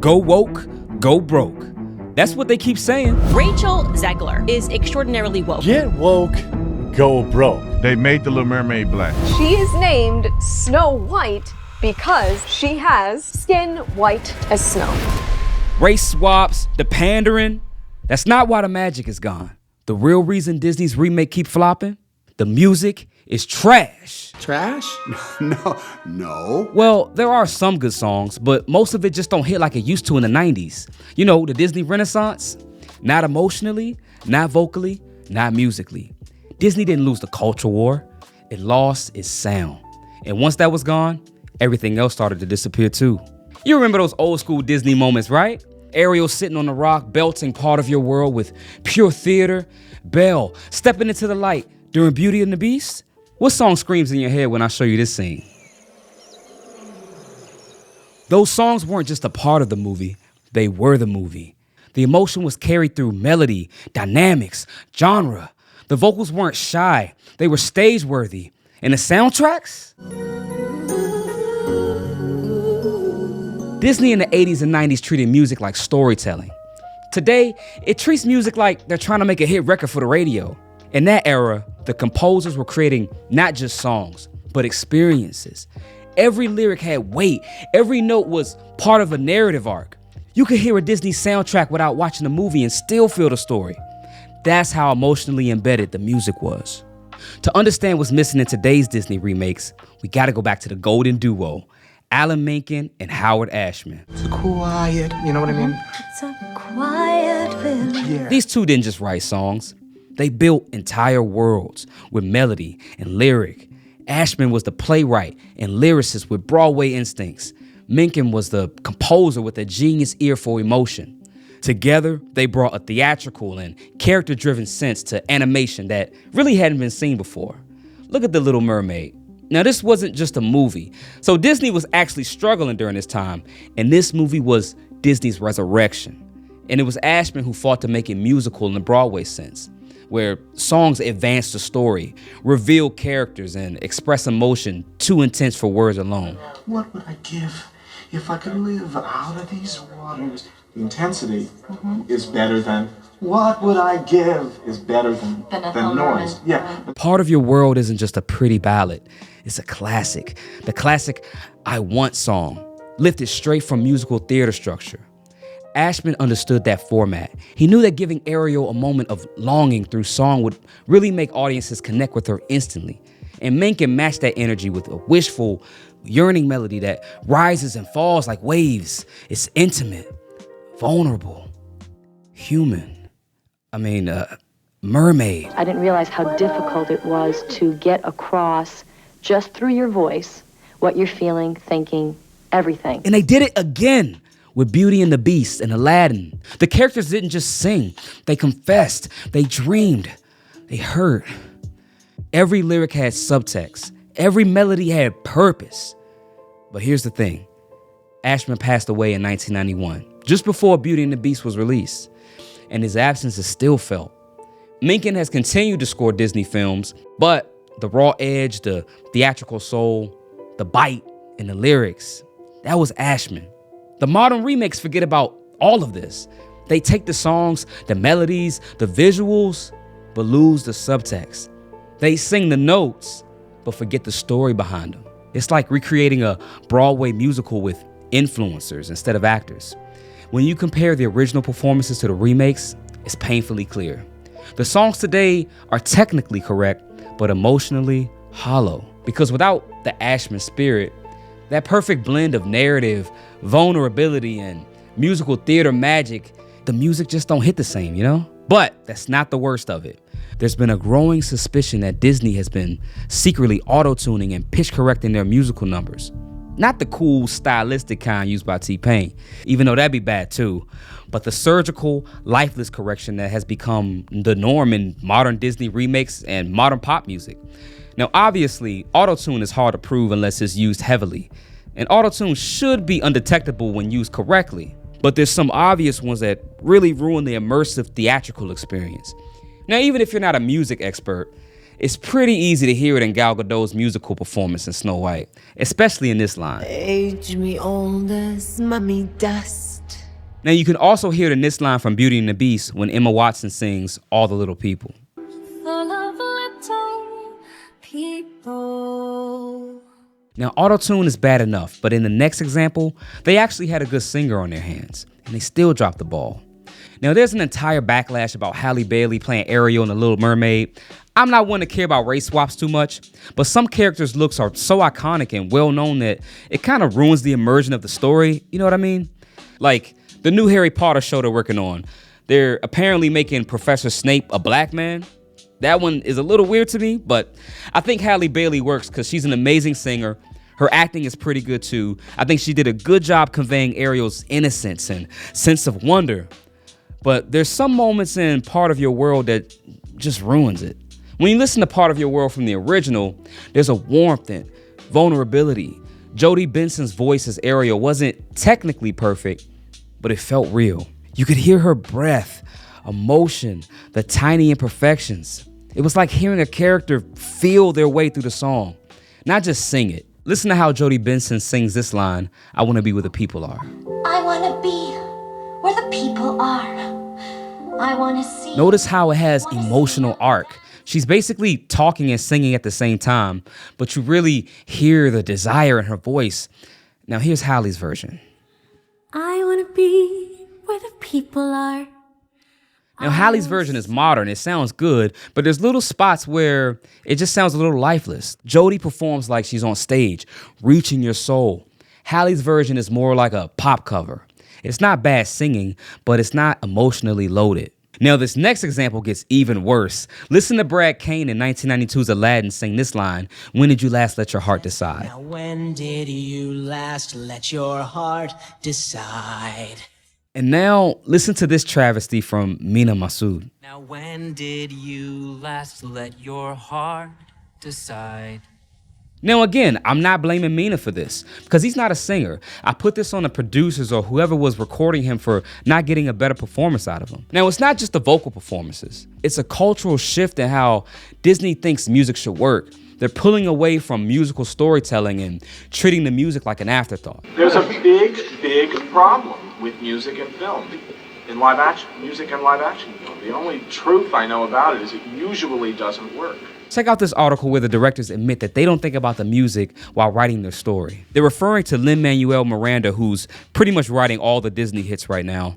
Go woke, go broke. That's what they keep saying. Rachel Zegler is extraordinarily woke. Get woke, go broke. They made the Little Mermaid black. She is named Snow White because she has skin white as snow. Race swaps, the pandering. That's not why the magic is gone. The real reason Disney's remake keep flopping? The music is trash. Trash? No. Well, there are some good songs, but most of it just don't hit like it used to in the 90s. You know, the Disney Renaissance? Not emotionally, not vocally, not musically. Disney didn't lose the culture war. It lost its sound. And once that was gone, everything else started to disappear too. You remember those old school Disney moments, right? Ariel sitting on the rock, belting Part of Your World with pure theater. Belle stepping into the light during Beauty and the Beast. What song screams in your head when I show you this scene? Those songs weren't just a part of the movie, they were the movie. The emotion was carried through melody, dynamics, genre. The vocals weren't shy, they were stage-worthy. And the soundtracks? Disney in the 80s and 90s treated music like storytelling. Today, it treats music like they're trying to make a hit record for the radio. In that era, the composers were creating not just songs, but experiences. Every lyric had weight. Every note was part of a narrative arc. You could hear a Disney soundtrack without watching the movie and still feel the story. That's how emotionally embedded the music was. To understand what's missing in today's Disney remakes, we gotta go back to the golden duo, Alan Menken and Howard Ashman. It's quiet, you know what I mean? It's a quiet village. Yeah. These two didn't just write songs. They built entire worlds with melody and lyric. Ashman was the playwright and lyricist with Broadway instincts. Menken was the composer with a genius ear for emotion. Together, they brought a theatrical and character-driven sense to animation that really hadn't been seen before. Look at The Little Mermaid. Now, this wasn't just a movie. So Disney was actually struggling during this time, and this movie was Disney's resurrection. And it was Ashman who fought to make it musical in the Broadway sense, where songs advance the story, reveal characters, and express emotion too intense for words alone. What would I give if I could live out of these waters? The intensity is better than what would I give is better than noise. Yeah. Part of Your World isn't just a pretty ballad. It's a classic. The classic I Want song, lifted straight from musical theater structure. Ashman understood that format. He knew that giving Ariel a moment of longing through song would really make audiences connect with her instantly. And Menken matched that energy with a wishful, yearning melody that rises and falls like waves. It's intimate, vulnerable, human. Mermaid. I didn't realize how difficult it was to get across, just through your voice, what you're feeling, thinking, everything. And they did it again with Beauty and the Beast and Aladdin. The characters didn't just sing, they confessed, they dreamed, they hurt. Every lyric had subtext, every melody had purpose. But here's the thing, Ashman passed away in 1991, just before Beauty and the Beast was released, and his absence is still felt. Menken has continued to score Disney films, but the raw edge, the theatrical soul, the bite, and the lyrics, that was Ashman. The modern remakes forget about all of this. They take the songs, the melodies, the visuals, but lose the subtext. They sing the notes, but forget the story behind them. It's like recreating a Broadway musical with influencers instead of actors. When you compare the original performances to the remakes, it's painfully clear. The songs today are technically correct, but emotionally hollow. Because without the Ashman spirit, that perfect blend of narrative, vulnerability, and musical theater magic, the music just don't hit the same, you know? But that's not the worst of it. There's been a growing suspicion that Disney has been secretly auto-tuning and pitch correcting their musical numbers. Not the cool, stylistic kind used by T-Pain, even though that'd be bad too, but the surgical, lifeless correction that has become the norm in modern Disney remakes and modern pop music. Now, obviously, Autotune is hard to prove unless it's used heavily, and Autotune should be undetectable when used correctly, but there's some obvious ones that really ruin the immersive theatrical experience. Now, even if you're not a music expert, it's pretty easy to hear it in Gal Gadot's musical performance in Snow White, especially in this line. Age me old as mummy dust. Now you can also hear the this line from Beauty and the Beast when Emma Watson sings All the Little People. Full of little people. Now Autotune is bad enough, but in the next example, they actually had a good singer on their hands, and they still dropped the ball. Now there's an entire backlash about Halle Bailey playing Ariel in The Little Mermaid. I'm not one to care about race swaps too much, but some characters' looks are so iconic and well known that it kind of ruins the immersion of the story, you know what I mean? Like the new Harry Potter show they're working on. They're apparently making Professor Snape a black man. That one is a little weird to me, but I think Halle Bailey works because she's an amazing singer. Her acting is pretty good too. I think she did a good job conveying Ariel's innocence and sense of wonder. But there's some moments in Part of Your World that just ruins it. When you listen to Part of Your World from the original, there's a warmth and vulnerability. Jodie Benson's voice as Ariel wasn't technically perfect, but it felt real. You could hear her breath, emotion, the tiny imperfections. It was like hearing a character feel their way through the song, not just sing it. Listen to how Jodie Benson sings this line, I want to be where the people are. I want to be where the people are. I want to see. Notice how it has emotional arc. She's basically talking and singing at the same time, but you really hear the desire in her voice. Now here's Halle's version. I want to be where the people are. Now Halle's version is modern, it sounds good, but there's little spots where it just sounds a little lifeless. Jodie performs like she's on stage, reaching your soul. Halle's version is more like a pop cover. It's not bad singing, but it's not emotionally loaded. Now this next example gets even worse. Listen to Brad Kane in 1992's Aladdin sing this line, when did you last let your heart decide? Now when did you last let your heart decide? And now listen to this travesty from Mina Masood. Now when did you last let your heart decide? Now again, I'm not blaming Mina for this, because he's not a singer. I put this on the producers or whoever was recording him for not getting a better performance out of him. Now it's not just the vocal performances. It's a cultural shift in how Disney thinks music should work. They're pulling away from musical storytelling and treating the music like an afterthought. There's a big problem with music and film, in live action, music and live action film. The only truth I know about it is it usually doesn't work. Check out this article where the directors admit that they don't think about the music while writing their story. They're referring to Lin-Manuel Miranda, who's pretty much writing all the Disney hits right now.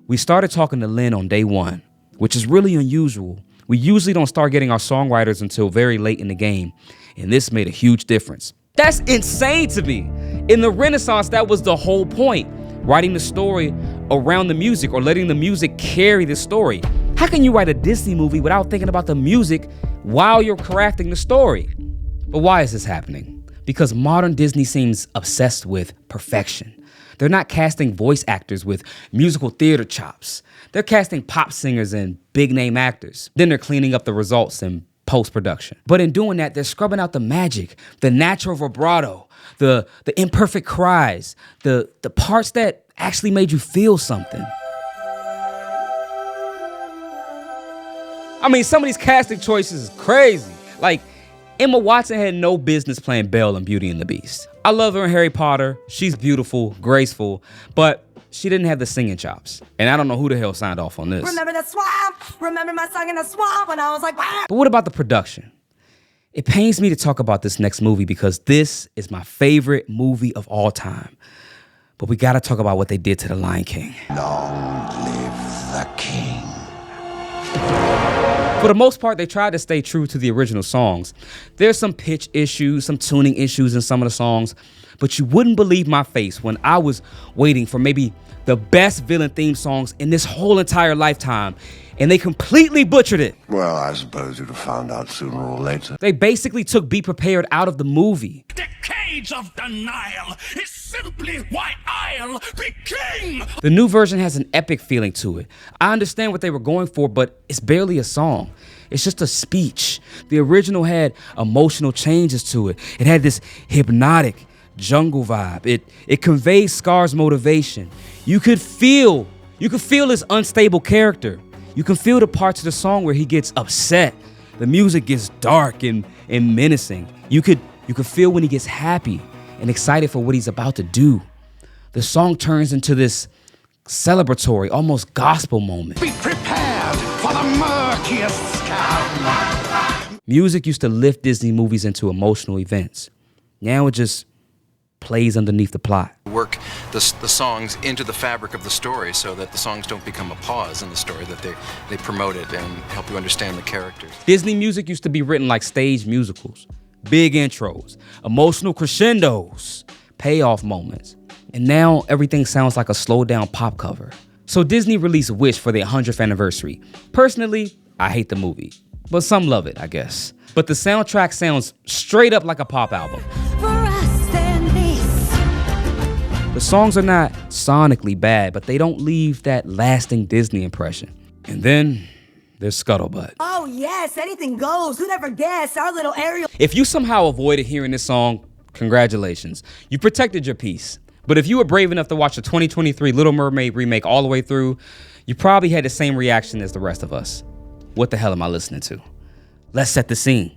We started talking to Lin on day one, which is really unusual. We usually don't start getting our songwriters until very late in the game, and this made a huge difference. That's insane to me. In the Renaissance, that was the whole point, writing the story around the music or letting the music carry the story. How can you write a Disney movie without thinking about the music while you're crafting the story? But why is this happening? Because modern Disney seems obsessed with perfection. They're not casting voice actors with musical theater chops. They're casting pop singers and big name actors. Then they're cleaning up the results in post-production. But in doing that, they're scrubbing out the magic, the natural vibrato, the imperfect cries, the parts that actually made you feel something. I mean, some of these casting choices is crazy. Like, Emma Watson had no business playing Belle in Beauty and the Beast. I love her in Harry Potter. She's beautiful, graceful, but she didn't have the singing chops. And I don't know who the hell signed off on this. Remember that swamp? Remember my song in the swamp when I was like, bah! But what about the production? It pains me to talk about this next movie because this is my favorite movie of all time. But we gotta talk about what they did to The Lion King. Long live the king. For the most part, they tried to stay true to the original songs. There's some pitch issues, some tuning issues in some of the songs, but you wouldn't believe my face when I was waiting for maybe the best villain theme songs in this whole entire lifetime, and they completely butchered it. Well, I suppose you'd have found out sooner or later. They basically took Be Prepared out of the movie. Decades of denial is simply why I'll be king. The new version has an epic feeling to it. I understand what they were going for, but it's barely a song. It's just a speech. The original had emotional changes to it. It had this hypnotic jungle vibe. It conveys Scar's motivation. You could feel his unstable character. You can feel the parts of the song where he gets upset. The music gets dark and menacing. You could feel when he gets happy and excited for what he's about to do. The song turns into this celebratory, almost gospel moment. Be prepared for the murkiest scam. Music used to lift Disney movies into emotional events. Now it just plays underneath the plot. Work the songs into the fabric of the story so that the songs don't become a pause in the story, that they promote it and help you understand the characters. Disney music used to be written like stage musicals. Big intros, emotional crescendos, payoff moments. And now everything sounds like a slowed down pop cover. So Disney released Wish for their 100th anniversary. Personally, I hate the movie, but some love it, I guess. But the soundtrack sounds straight up like a pop album. The songs are not sonically bad, but they don't leave that lasting Disney impression. And then there's Scuttlebutt. Oh yes, anything goes. Who never guessed? Our little Ariel. If you somehow avoided hearing this song, congratulations. You protected your peace. But if you were brave enough to watch the 2023 Little Mermaid remake all the way through, you probably had the same reaction as the rest of us. What the hell am I listening to? Let's set the scene.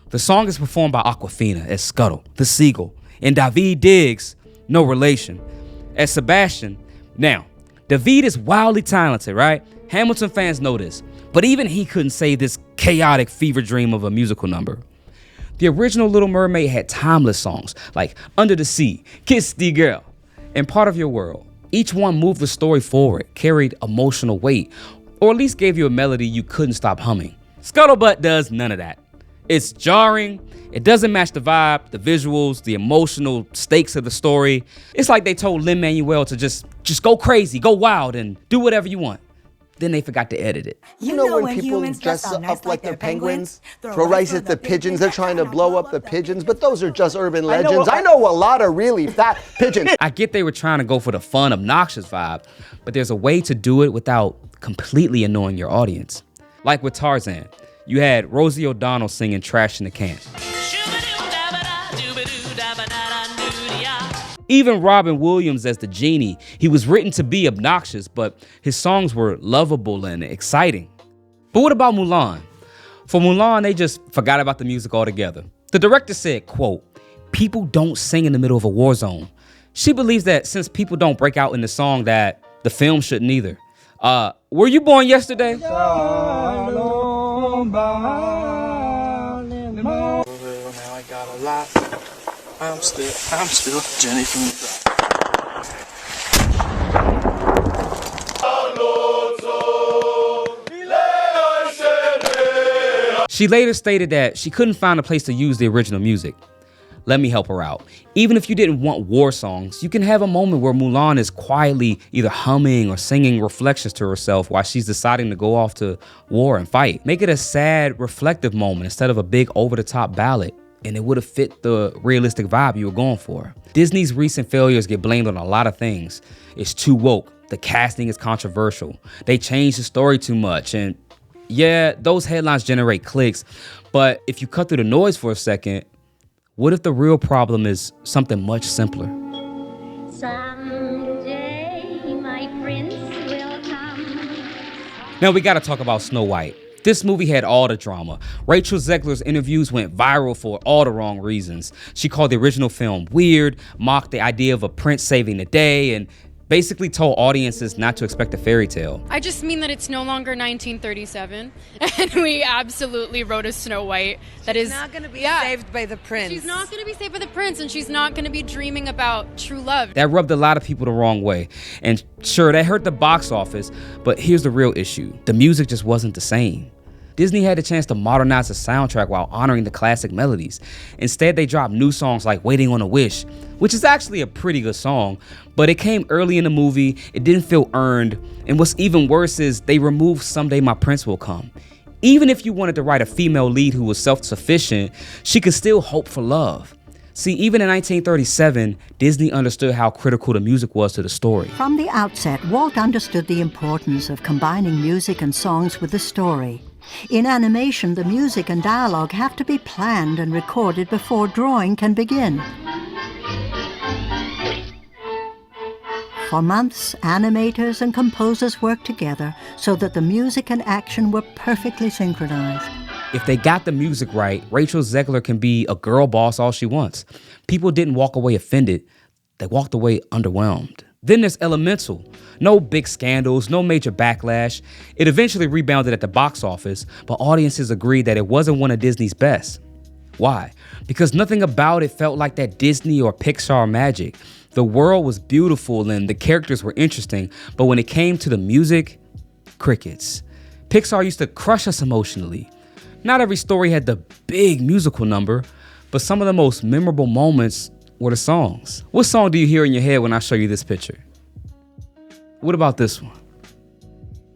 The song is performed by Awkwafina as Scuttle, the seagull, and David Diggs, no relation, as Sebastian. Now, David is wildly talented, right? Hamilton fans know this, but even he couldn't save this chaotic fever dream of a musical number. The original Little Mermaid had timeless songs like Under the Sea, Kiss the Girl, and Part of Your World. Each one moved the story forward, carried emotional weight, or at least gave you a melody you couldn't stop humming. Scuttlebutt does none of that. It's jarring, it doesn't match the vibe, the visuals, the emotional stakes of the story. It's like they told Lin-Manuel to just go crazy, go wild, and do whatever you want. Then they forgot to edit it. You know when people dress up like they're penguins, throw rice at the pigeons, they're trying to blow up the pigeons, but those are just urban legends. I know a lot of really fat pigeons. I get they were trying to go for the fun, obnoxious vibe, but there's a way to do it without completely annoying your audience. Like with Tarzan, you had Rosie O'Donnell singing Trash in the Can. Even Robin Williams as the genie, he was written to be obnoxious, but his songs were lovable and exciting. But what about Mulan? For Mulan, they just forgot about the music altogether. The director said, quote, "People don't sing in the middle of a war zone." She believes that since people don't break out in the song, that the film shouldn't either. Were you born yesterday? Now I got a lot. I'm still Jenny from the She later stated that she couldn't find a place to use the original music. Let me help her out. Even if you didn't want war songs, you can have a moment where Mulan is quietly either humming or singing reflections to herself while she's deciding to go off to war and fight. Make it a sad, reflective moment instead of a big over-the-top ballad, and it would have fit the realistic vibe you were going for. Disney's recent failures get blamed on a lot of things. It's too woke. The casting is controversial. They changed the story too much. And yeah, those headlines generate clicks. But if you cut through the noise for a second, what if the real problem is something much simpler? Someday my prince will come. Now we gotta talk about Snow White. This movie had all the drama. Rachel Zegler's interviews went viral for all the wrong reasons. She called the original film weird, mocked the idea of a prince saving the day, and basically told audiences not to expect a fairy tale. I just mean that it's no longer 1937, and we absolutely wrote a Snow White that is not going to be saved by the prince. She's not going to be saved by the prince, and she's not going to be dreaming about true love. That rubbed a lot of people the wrong way. And sure, that hurt the box office, but here's the real issue. The music just wasn't the same. Disney had a chance to modernize the soundtrack while honoring the classic melodies. Instead, they dropped new songs like Waiting on a Wish, which is actually a pretty good song, but it came early in the movie, it didn't feel earned, and what's even worse is they removed Someday My Prince Will Come. Even if you wanted to write a female lead who was self-sufficient, she could still hope for love. See, even in 1937, Disney understood how critical the music was to the story. From the outset, Walt understood the importance of combining music and songs with the story. In animation, the music and dialogue have to be planned and recorded before drawing can begin. For months, animators and composers worked together so that the music and action were perfectly synchronized. If they got the music right, Rachel Zegler can be a girl boss all she wants. People didn't walk away offended. They walked away underwhelmed. Then there's Elemental. No big scandals, no major backlash. It eventually rebounded at the box office, but audiences agreed that it wasn't one of Disney's best. Why? Because nothing about it felt like that Disney or Pixar magic. The world was beautiful and the characters were interesting, but when it came to the music, crickets. Pixar used to crush us emotionally. Not every story had the big musical number, but some of the most memorable moments were the songs. What song do you hear in your head when I show you this picture? What about this one?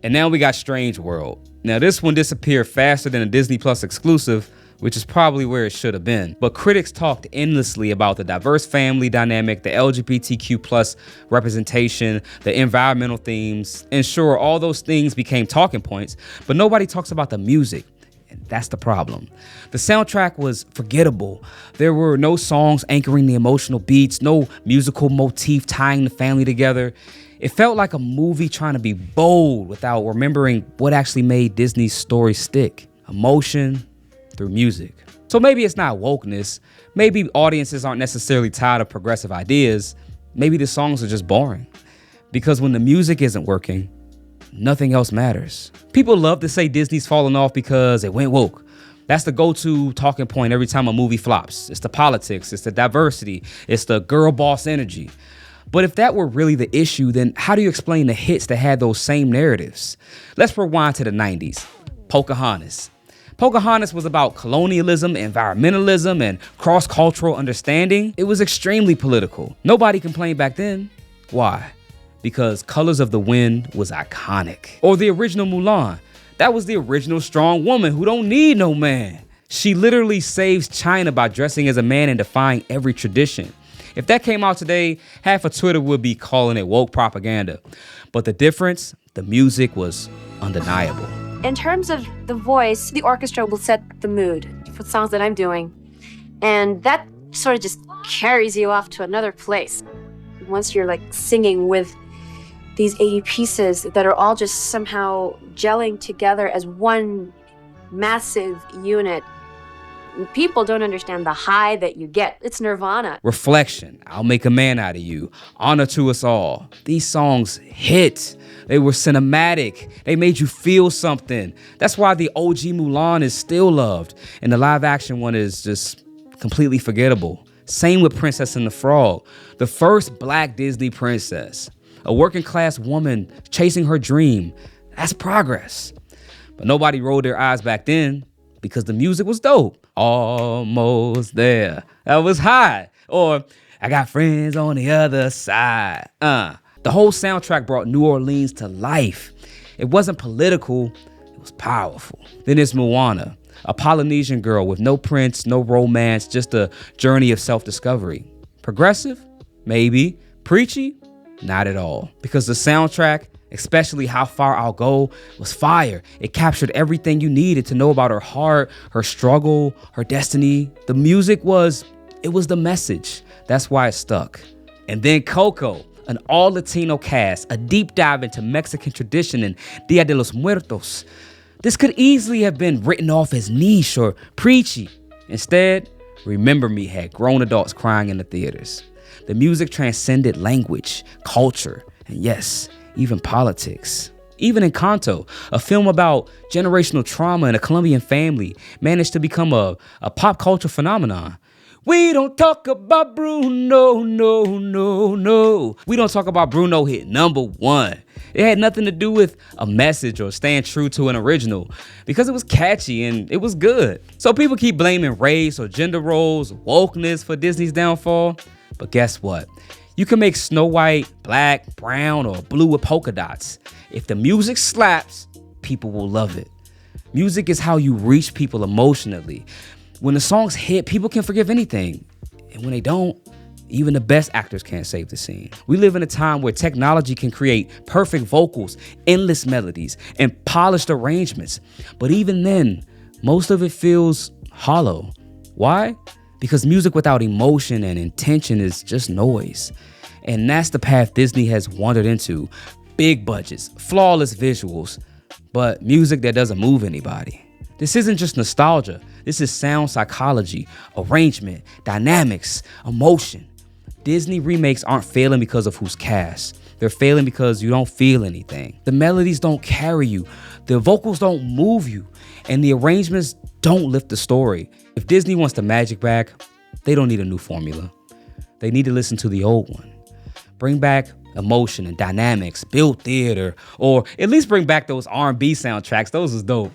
And now we got Strange World. Now this one disappeared faster than a Disney Plus exclusive, which is probably where it should have been. But critics talked endlessly about the diverse family dynamic, the LGBTQ plus representation, the environmental themes, and sure, all those things became talking points, but nobody talks about the music. And that's the problem. The soundtrack was forgettable. There were no songs anchoring the emotional beats, no musical motif tying the family together. It felt like a movie trying to be bold without remembering what actually made Disney's story stick. Emotion through music. So maybe it's not wokeness. Maybe audiences aren't necessarily tired of progressive ideas. Maybe the songs are just boring. Because when the music isn't working, nothing else matters. People love to say Disney's falling off because it went woke. That's the go-to talking point every time a movie flops. It's the politics, it's the diversity, it's the girl boss energy. But if that were really the issue, then how do you explain the hits that had those same narratives? Let's rewind to the 90s. Pocahontas. Pocahontas was about colonialism, environmentalism, and cross-cultural understanding. It was extremely political. Nobody complained back then. Why? Because Colors of the Wind was iconic. Or the original Mulan. That was the original strong woman who don't need no man. She literally saves China by dressing as a man and defying every tradition. If that came out today, half of Twitter would be calling it woke propaganda. But the difference, the music was undeniable. In terms of the voice, the orchestra will set the mood for songs that I'm doing. And that sort of just carries you off to another place. Once you're like singing with these 80 pieces that are all just somehow gelling together as one massive unit, people don't understand the high that you get. It's nirvana. Reflection, I'll Make a Man Out of You, Honor to Us All. These songs hit. They were cinematic. They made you feel something. That's why the OG Mulan is still loved, and the live action one is just completely forgettable. Same with Princess and the Frog, the first black Disney princess. A working class woman chasing her dream. That's progress. But nobody rolled their eyes back then because the music was dope. Almost There. That was high. Or I Got Friends on the Other Side. The whole soundtrack brought New Orleans to life. It wasn't political, it was powerful. Then there's Moana, a Polynesian girl with no prince, no romance, just a journey of self-discovery. Progressive? Maybe. Preachy? Not at all. Because the soundtrack, especially How Far I'll Go, was fire. It captured everything you needed to know about her heart, her struggle, her destiny. The music was the message. That's why it stuck. And then Coco, an all-Latino cast, a deep dive into Mexican tradition and Dia de los Muertos. This could easily have been written off as niche or preachy. Instead, Remember Me had grown adults crying in the theaters. The music transcended language, culture, and yes, even politics. Even Encanto, a film about generational trauma in a Colombian family, managed to become a pop culture phenomenon. We don't talk about Bruno, no. We Don't Talk About Bruno hit #1. It had nothing to do with a message or staying true to an original because it was catchy and it was good. So people keep blaming race or gender roles, wokeness for Disney's downfall. But guess what? You can make Snow White black, brown, or blue with polka dots. If the music slaps, people will love it. Music is how you reach people emotionally. When the songs hit, people can forgive anything. And when they don't, even the best actors can't save the scene. We live in a time where technology can create perfect vocals, endless melodies, and polished arrangements. But even then, most of it feels hollow. Why? Because music without emotion and intention is just noise. And that's the path Disney has wandered into. Big budgets, flawless visuals, but music that doesn't move anybody. This isn't just nostalgia. This is sound psychology, arrangement, dynamics, emotion. Disney remakes aren't failing because of who's cast. They're failing because you don't feel anything. The melodies don't carry you. The vocals don't move you. And the arrangements don't lift the story. If Disney wants the magic back, they don't need a new formula. They need to listen to the old one. Bring back emotion and dynamics, build theater, or at least bring back those R&B soundtracks. Those was dope.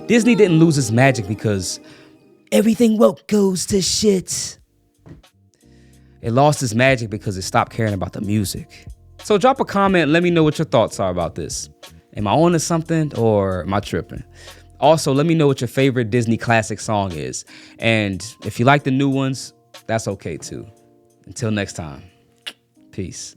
Disney didn't lose its magic because everything woke goes to shit. It lost its magic because it stopped caring about the music. So drop a comment and let me know what your thoughts are about this. Am I on to something or am I tripping? Also, let me know what your favorite Disney classic song is. And if you like the new ones, that's okay too. Until next time, peace.